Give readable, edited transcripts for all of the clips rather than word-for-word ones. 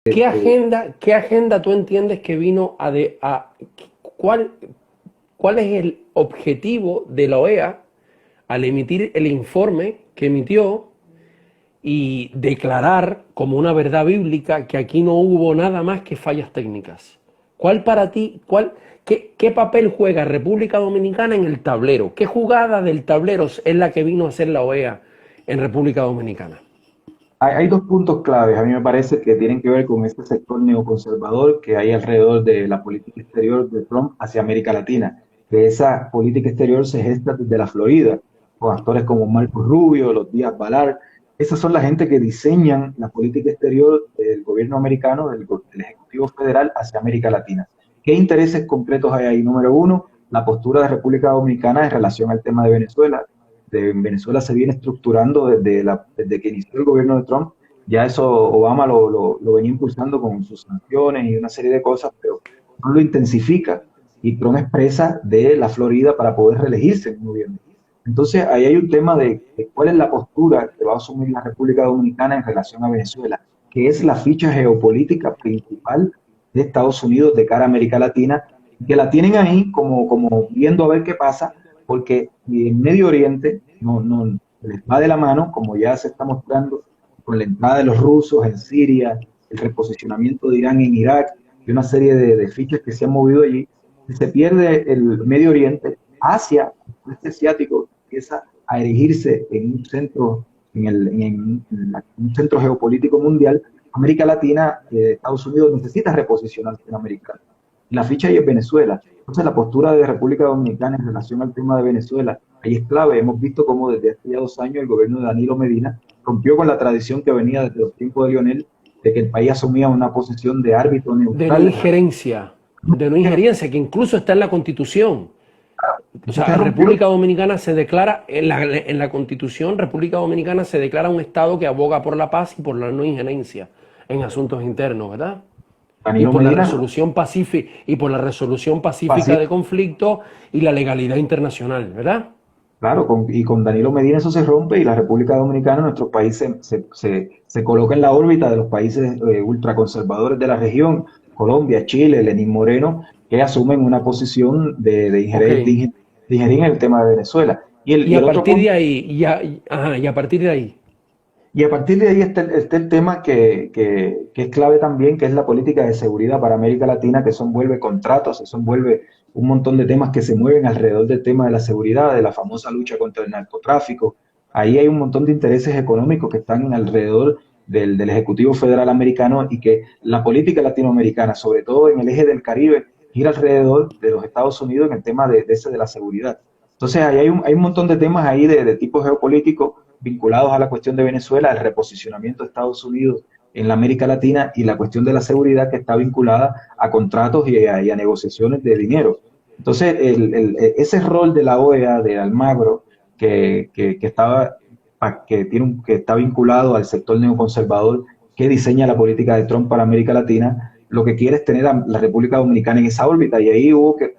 qué agenda tú entiendes que vino cuál, cuál es el objetivo de la OEA al emitir el informe que emitió y declarar como una verdad bíblica que aquí no hubo nada más que fallas técnicas? ¿Cuál para ti, qué papel juega República Dominicana en el tablero? ¿Qué jugada del tablero es la que vino a hacer la OEA en República Dominicana? Hay dos puntos claves, a mí me parece, que tienen que ver con este sector neoconservador que hay alrededor de la política exterior de Trump hacia América Latina. Que esa política exterior se gesta desde la Florida, con actores como Marco Rubio, los Díaz Balart. Esas son la gente que diseñan la política exterior del gobierno americano, del Ejecutivo Federal hacia América Latina. ¿Qué intereses concretos hay ahí? Número uno, la postura de República Dominicana en relación al tema de Venezuela. De Venezuela se viene estructurando desde que inició el gobierno de Trump. Ya eso Obama lo venía impulsando con sus sanciones y una serie de cosas, pero Trump lo intensifica y Trump expresa de la Florida para poder reelegirse en gobierno. Entonces, ahí hay un tema de cuál es la postura que va a asumir la República Dominicana en relación a Venezuela, que es la ficha geopolítica principal de Estados Unidos de cara a América Latina, que la tienen ahí como viendo a ver qué pasa, porque en Medio Oriente no les va de la mano, como ya se está mostrando con la entrada de los rusos en Siria, el reposicionamiento de Irán en Irak y una serie de fichas que se han movido allí. Si se pierde el Medio Oriente, Asia, este asiático, empieza a erigirse en un centro, en un centro geopolítico mundial. América Latina, Estados Unidos necesita reposicionarse en América Latina. La ficha ahí es Venezuela. Entonces, la postura de República Dominicana en relación al tema de Venezuela, ahí es clave. Hemos visto cómo desde hace ya 2 años el gobierno de Danilo Medina rompió con la tradición que venía desde los tiempos de Lionel, de que el país asumía una posición de árbitro neutral. De no injerencia, que incluso está en la Constitución. O Eso se sea, rompió. República Dominicana se declara, en la Constitución, República Dominicana se declara un Estado que aboga por la paz y por la no injerencia en asuntos internos, ¿verdad? Y Danilo por la Medina, resolución pacífica de conflictos y la legalidad internacional, ¿verdad? claro, y con Danilo Medina eso se rompe y la República Dominicana, nuestro país, se coloca en la órbita de los países ultraconservadores de la región, Colombia, Chile, Lenín Moreno, que asumen una posición Ok. de ingerir en el tema de Venezuela. Y Y el a otro partir punto, de ahí, y a partir de ahí, y a partir de ahí está el tema que es clave también, que es la política de seguridad para América Latina, que eso envuelve contratos, eso envuelve un montón de temas que se mueven alrededor del tema de la seguridad, de la famosa lucha contra el narcotráfico. Ahí hay un montón de intereses económicos que están alrededor del Ejecutivo Federal americano y que la política latinoamericana, sobre todo en el eje del Caribe, gira alrededor de los Estados Unidos en el tema de la seguridad. Entonces, ahí hay un montón de temas ahí de tipo geopolítico vinculados a la cuestión de Venezuela, el reposicionamiento de Estados Unidos en la América Latina y la cuestión de la seguridad que está vinculada a contratos y a negociaciones de dinero. Entonces, ese rol de la OEA, de Almagro, que está vinculado al sector neoconservador que diseña la política de Trump para América Latina, lo que quiere es tener a la República Dominicana en esa órbita. Y ahí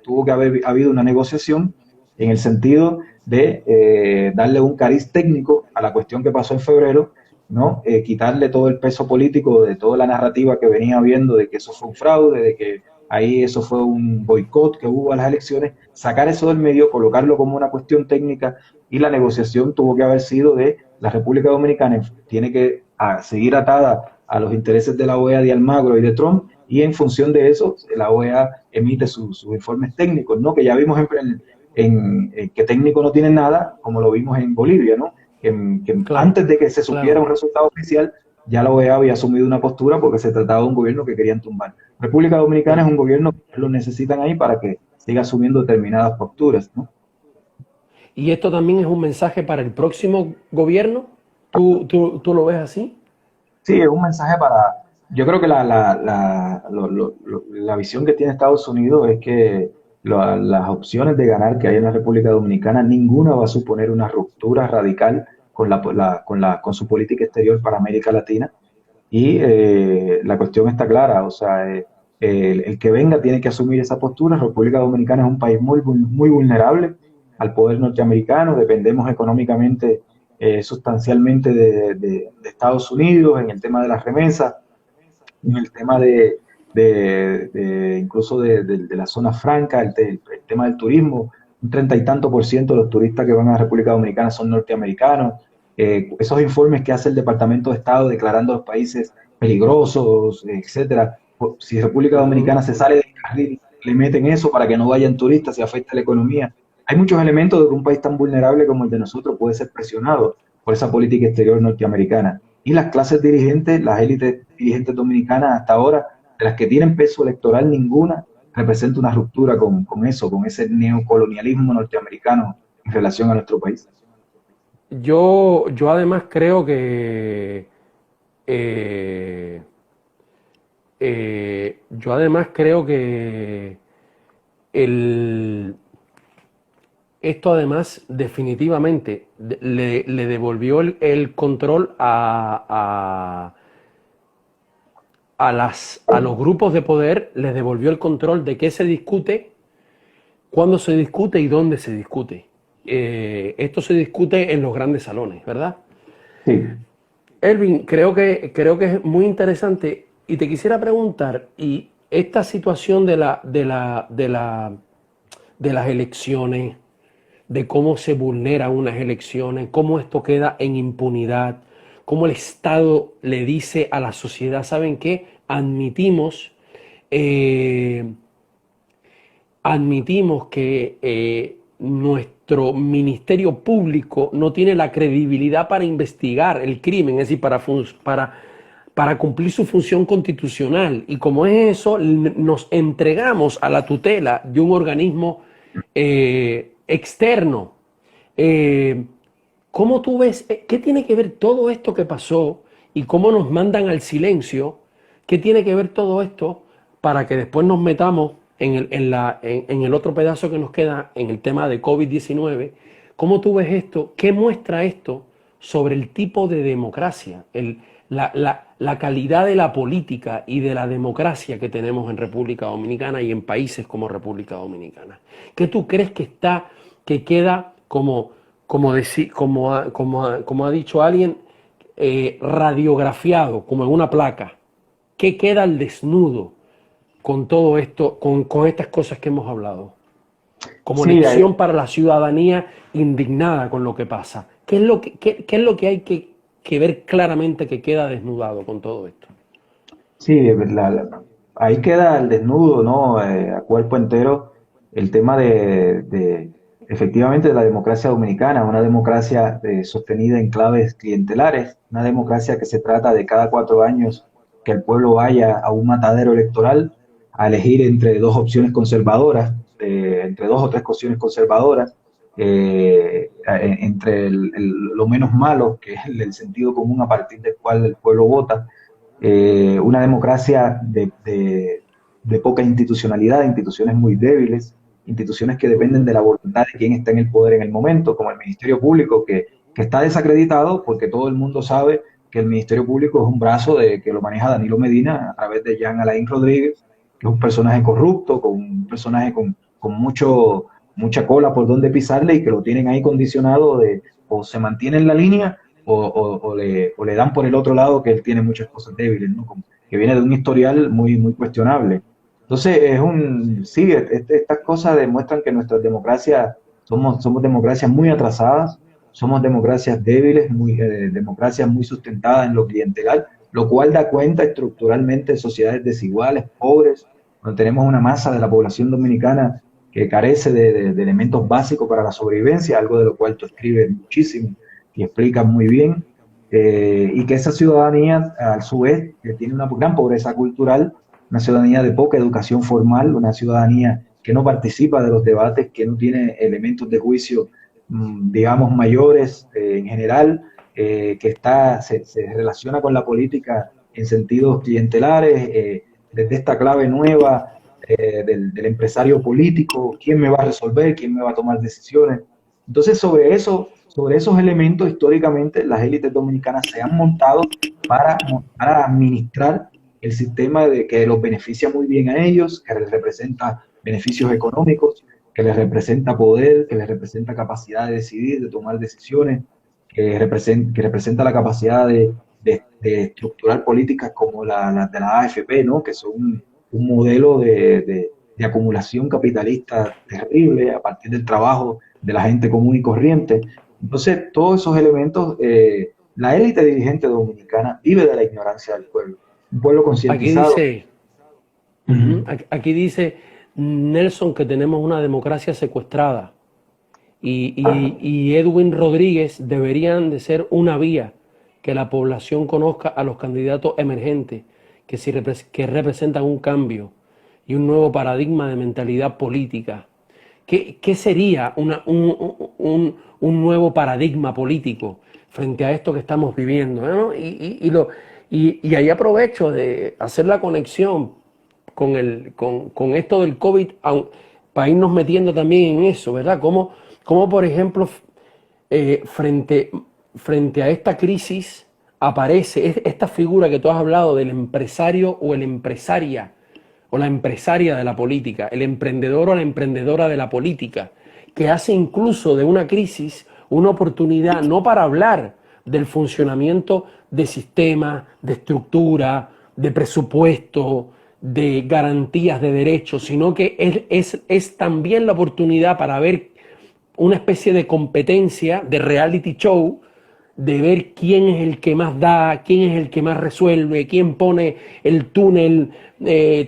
tuvo que haber habido una negociación en el sentido de darle un cariz técnico a la cuestión que pasó en febrero, ¿no? Quitarle todo el peso político de toda la narrativa que venía habiendo de que eso fue un fraude, de que ahí eso fue un boicot que hubo a las elecciones, sacar eso del medio, colocarlo como una cuestión técnica y la negociación tuvo que haber sido de la República Dominicana, tiene que seguir atada a los intereses de la OEA de Almagro y de Trump y en función de eso la OEA emite sus informes técnicos, ¿no? Que ya vimos que técnico no tiene nada, como lo vimos en Bolivia, ¿no? Que claro, antes de que se supiera claro. un resultado oficial, ya la OEA había asumido una postura porque se trataba de un gobierno que querían tumbar. República Dominicana es Claro. un gobierno que lo necesitan ahí para que siga asumiendo determinadas posturas, ¿no? Y esto también es un mensaje para el próximo gobierno. ¿Tú lo ves así? Sí, es un mensaje para... Yo creo que la visión que tiene Estados Unidos es que las opciones de ganar que hay en la República Dominicana, ninguna va a suponer una ruptura radical con su política exterior para América Latina. Y la cuestión está clara, o sea, el que venga tiene que asumir esa postura. República Dominicana es un país muy vulnerable al poder norteamericano, dependemos económicamente sustancialmente de Estados Unidos en el tema de las remesas, en el tema incluso de la zona franca, el tema del turismo. Un 30 y tanto % de los turistas que van a la República Dominicana son norteamericanos. Esos informes que hace el Departamento de Estado declarando los países peligrosos, etcétera. Si República Ujú. Dominicana se sale del carril, le meten eso para que no vayan turistas, se afecta la economía. Hay muchos elementos de que un país tan vulnerable como el de nosotros puede ser presionado por esa política exterior norteamericana. Y las clases dirigentes, las élites dirigentes dominicanas hasta ahora, de las que tienen peso electoral, ninguna representa una ruptura con eso, con ese neocolonialismo norteamericano en relación a nuestro país. Yo además creo que eh, yo además creo que el, esto además definitivamente le devolvió el control a los grupos de poder, les devolvió el control de qué se discute, cuándo se discute y dónde se discute. Esto se discute en los grandes salones, ¿verdad? Sí, Elvin, creo que es muy interesante y te quisiera preguntar, y esta situación de las elecciones, de cómo se vulneran unas elecciones, cómo esto queda en impunidad, cómo el Estado le dice a la sociedad, ¿saben qué? Eh, admitimos que nuestro ministerio público no tiene la credibilidad para investigar el crimen, es decir, para cumplir su función constitucional. Y como es eso, nos entregamos a la tutela de un organismo externo. Eh, ¿Cómo tú ves, qué tiene que ver todo esto que pasó y cómo nos mandan al silencio? ¿Qué tiene que ver todo esto para que después nos metamos en el otro pedazo que nos queda en el tema de COVID-19? ¿Cómo tú ves esto? ¿Qué muestra esto sobre el tipo de democracia, la calidad de la política y de la democracia que tenemos en República Dominicana y en países como República Dominicana? ¿Qué tú crees que queda como ha dicho alguien, radiografiado, como en una placa? ¿Qué queda al desnudo con todo esto, con estas cosas que hemos hablado? Como sí, lección para la ciudadanía indignada con lo que pasa. ¿Qué es lo que hay que ver claramente que queda desnudado con todo esto? sí, ahí queda el desnudo, ¿no? A cuerpo entero, el tema efectivamente, de la democracia dominicana, una democracia sostenida en claves clientelares, una democracia que se trata de cada 4 años que el pueblo vaya a un matadero electoral a elegir entre dos opciones conservadoras, entre dos o tres opciones conservadoras, entre lo menos malo, que es el sentido común a partir del cual el pueblo vota, una democracia de poca institucionalidad, instituciones muy débiles, instituciones que dependen de la voluntad de quien está en el poder en el momento, como el Ministerio Público, que está desacreditado porque todo el mundo sabe que el Ministerio Público es un brazo que lo maneja Danilo Medina a través de Jean Alain Rodríguez, que es un personaje corrupto, con un personaje con mucha cola por donde pisarle y que lo tienen ahí condicionado de o se mantiene en la línea o le dan por el otro lado que él tiene muchas cosas débiles, ¿no? Como que viene de un historial muy cuestionable. Entonces, sí, estas cosas demuestran que nuestras democracias somos democracias muy atrasadas, somos democracias débiles, democracias muy sustentadas en lo clientelar, lo cual da cuenta estructuralmente de sociedades desiguales, pobres, donde tenemos una masa de la población dominicana que carece de elementos básicos para la sobrevivencia, algo de lo cual tú escribes muchísimo y explica muy bien, y que esa ciudadanía, a su vez, que tiene una gran pobreza cultural, una ciudadanía de poca educación formal, una ciudadanía que no participa de los debates, que no tiene elementos de juicio, digamos, mayores en general, se relaciona con la política en sentidos clientelares, desde esta clave nueva del empresario político, quién me va a resolver, quién me va a tomar decisiones. Entonces, sobre esos elementos, históricamente, las élites dominicanas se han montado para administrar el sistema que los beneficia muy bien a ellos, que les representa beneficios económicos, que les representa poder, que les representa capacidad de decidir, de tomar decisiones, que representa la capacidad de de estructurar políticas como las de la AFP, ¿no? Que son un modelo de acumulación capitalista terrible a partir del trabajo de la gente común y corriente. Entonces, todos esos elementos, la élite dirigente dominicana vive de la ignorancia del pueblo, un pueblo Aquí concientizado. dice, Ujú. aquí dice Nelson que tenemos una democracia secuestrada y Edwin Rodríguez deberían de ser una vía que la población conozca a los candidatos emergentes que representan un cambio y un nuevo paradigma de mentalidad política. ¿Qué sería un nuevo paradigma político frente a esto que estamos viviendo, ¿no? Y ahí aprovecho de hacer la conexión con esto del COVID, para irnos metiendo también en eso, ¿verdad? Como por ejemplo, frente a esta crisis aparece esta figura que tú has hablado del empresario o el empresaria o la empresaria de la política, el emprendedor o la emprendedora de la política, que hace incluso de una crisis una oportunidad no para hablar del funcionamiento de sistemas, de estructura, de presupuesto, de garantías de derechos, sino que es también la oportunidad para ver una especie de competencia, de reality show, de ver quién es el que más da, quién es el que más resuelve, quién pone el túnel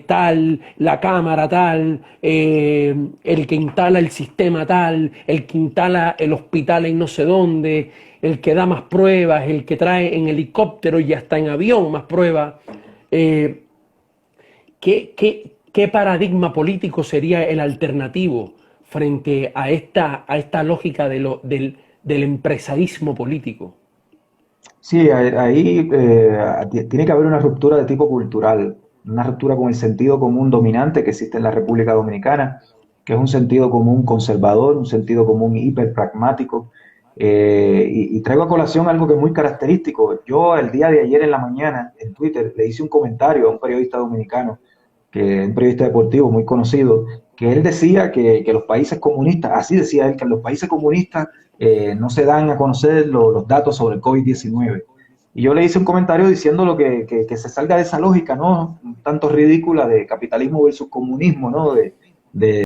tal, la cámara tal, el que instala el sistema tal, el que instala el hospital en no sé dónde, el que da más pruebas, el que trae en helicóptero y hasta en avión más pruebas. Eh, ¿Qué paradigma político sería el alternativo frente a esta lógica del empresarismo político? Sí, ahí tiene que haber una ruptura de tipo cultural, una ruptura con el sentido común dominante que existe en la República Dominicana, que es un sentido común conservador, un sentido común hiperpragmático. Y traigo a colación algo que es muy característico. Yo el día de ayer en la mañana en Twitter le hice un comentario a un periodista dominicano, que es un periodista deportivo muy conocido, que él decía que los países comunistas, así decía él, que en los países comunistas no se dan a conocer los datos sobre el COVID-19. Y yo le hice un comentario diciendo que se salga de esa lógica, ¿no? Un tanto ridícula de capitalismo versus comunismo, ¿no? De